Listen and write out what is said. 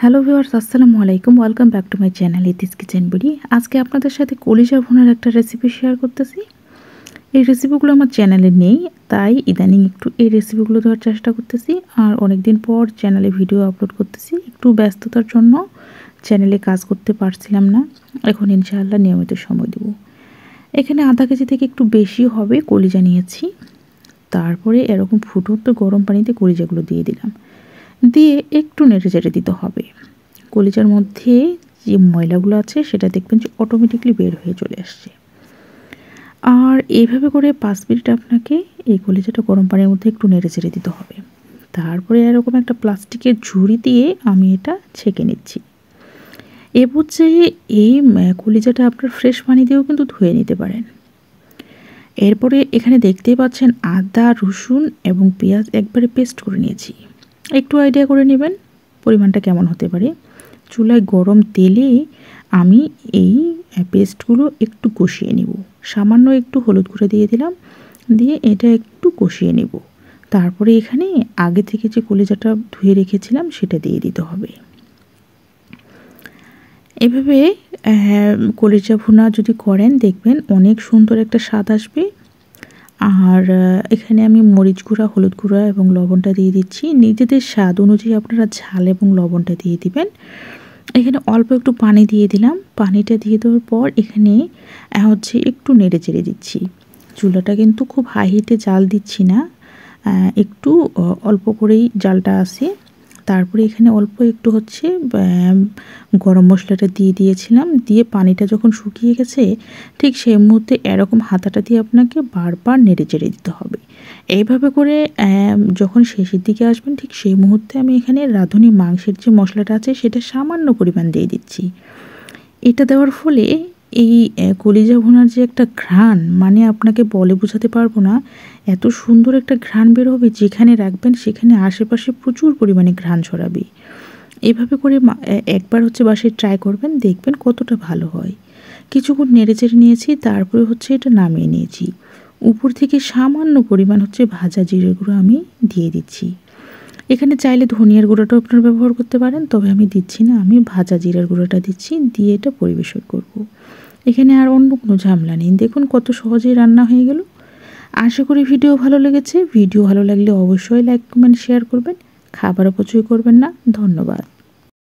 Hello viewers, আসসালামু আলাইকুম। Welcome back to my channel Iti's Kitchen BD. আজকে আপনাদের সাথে কলিজা ভুনার একটা রেসিপি শেয়ার করতেছি। এই রেসিপিগুলো আমার চ্যানেলে নেই, তাই ইদানিং একটু এই রেসিপিগুলো দেওয়ার চেষ্টা করতেছি। আর অনেকদিন পর চ্যানেলে ভিডিও আপলোড করতেছি, একটু ব্যস্ততার জন্য চ্যানেলে কাজ করতে পারছিলাম না। এখন ইনশাআল্লাহ নিয়মিত সময় দেব। এখানে আধা কেজি থেকে একটু বেশি হবে কলিজা নিয়েছি। তারপরে এরকম ফুটন্ত গরম পানিতে কলিজাগুলো দিয়ে দিলাম, দিয়ে একটু নেড়ে চেড়ে দিতে হবে। কলিজার মধ্যে যে ময়লাগুলো আছে সেটা দেখবেন যে অটোমেটিকলি বের হয়ে চলে আসছে। আর এইভাবে করে 5 মিনিট আপনাকে এই কলিজাটা গরম পানির মধ্যে একটু নেড়ে চেড়ে দিতে হবে। তারপরে এরকম একটা প্লাস্টিকের ঝুড়ি দিয়ে আমি এটা ছেঁকে নিচ্ছি। এ পর্যায়ে এই কলিজাটা আপনার ফ্রেশ পানি দিয়েও কিন্তু ধুয়ে নিতে পারেন। এরপরে এখানে দেখতেই পাচ্ছেন আদা, রসুন এবং পেঁয়াজ একবারে পেস্ট করে নিয়েছি। একটু আইডিয়া করে নেবেন পরিমাণটা কেমন হতে পারে। চুলায় গরম তেলে আমি এই পেস্টগুলো একটু কষিয়ে নেব। সামান্য একটু হলুদ গুঁড়ো দিয়ে দিলাম, দিয়ে এটা একটু কষিয়ে নেব। তারপরে এখানে আগে থেকে যে কলিজাটা ধুয়ে রেখেছিলাম সেটা দিয়ে দিতে হবে। এভাবে কলিজা ভুনা যদি করেন দেখবেন অনেক সুন্দর একটা স্বাদ আসবে। আর এখানে আমি মরিচ গুঁড়া, হলুদ গুঁড়া এবং লবণটা দিয়ে দিচ্ছি। নিজেদের স্বাদ অনুযায়ী আপনারা ঝাল এবং লবণটা দিয়ে দিবেন। এখানে অল্প একটু পানি দিয়ে দিলাম। পানিটা দিয়ে দেওয়ার পর এখানে একটু নেড়ে চেড়ে দিচ্ছি। চুলাটা কিন্তু খুব হাই হিটে জাল দিচ্ছি না, একটু অল্প করেই জালটা আছে। তারপরে এখানে অল্প একটু গরম মশলাটা দিয়ে দিয়েছিলাম। দিয়ে পানিটা যখন শুকিয়ে গেছে ঠিক সেই মুহূর্তে এরকম হাতাটা দিয়ে আপনাকে বারবার নেড়ে চেড়ে দিতে হবে। এইভাবে করে যখন শেষের দিকে আসবেন ঠিক সেই মুহূর্তে আমি এখানে রাঁধুনি মাংসের যে মশলাটা আছে সেটা সামান্য পরিমাণ দিয়ে দিচ্ছি। এটা দেওয়ার ফলে এই কলিজা ভুনার যে একটা ঘ্রাণ, মানে আপনাকে বলে বোঝাতে পারবো না, এত সুন্দর একটা ঘ্রাণ বের হবে, যেখানে রাখবেন সেখানে আশেপাশে প্রচুর পরিমাণে ঘ্রাণ ছড়াবে। এভাবে করে একবার বাসায় ট্রাই করবেন, দেখবেন কতটা ভালো হয়। কিছুক্ষণ নেড়ে চেড়ে নিয়েছি, তারপরে এটা নামিয়ে নিয়েছি। উপর থেকে সামান্য পরিমাণ ভাজা জিরের গুঁড়ো আমি দিয়ে দিচ্ছি। এখানে চাইলে ধনিয়ার গুঁড়োটাও আপনারা ব্যবহার করতে পারেন, তবে আমি দিচ্ছি না, আমি ভাজা জিরার গুঁড়োটা দিচ্ছি, দিয়ে এটা পরিবেশন করব। এখানে আর অন্য কোনো ঝামেলা নেই। দেখুন কত সহজেই রান্না হয়ে গেল। আশা করি ভিডিও ভালো লেগেছে। ভিডিও ভালো লাগলে অবশ্যই লাইক, কমেন্ট, শেয়ার করবেন। খাবার অপচয় করবেন না। ধন্যবাদ।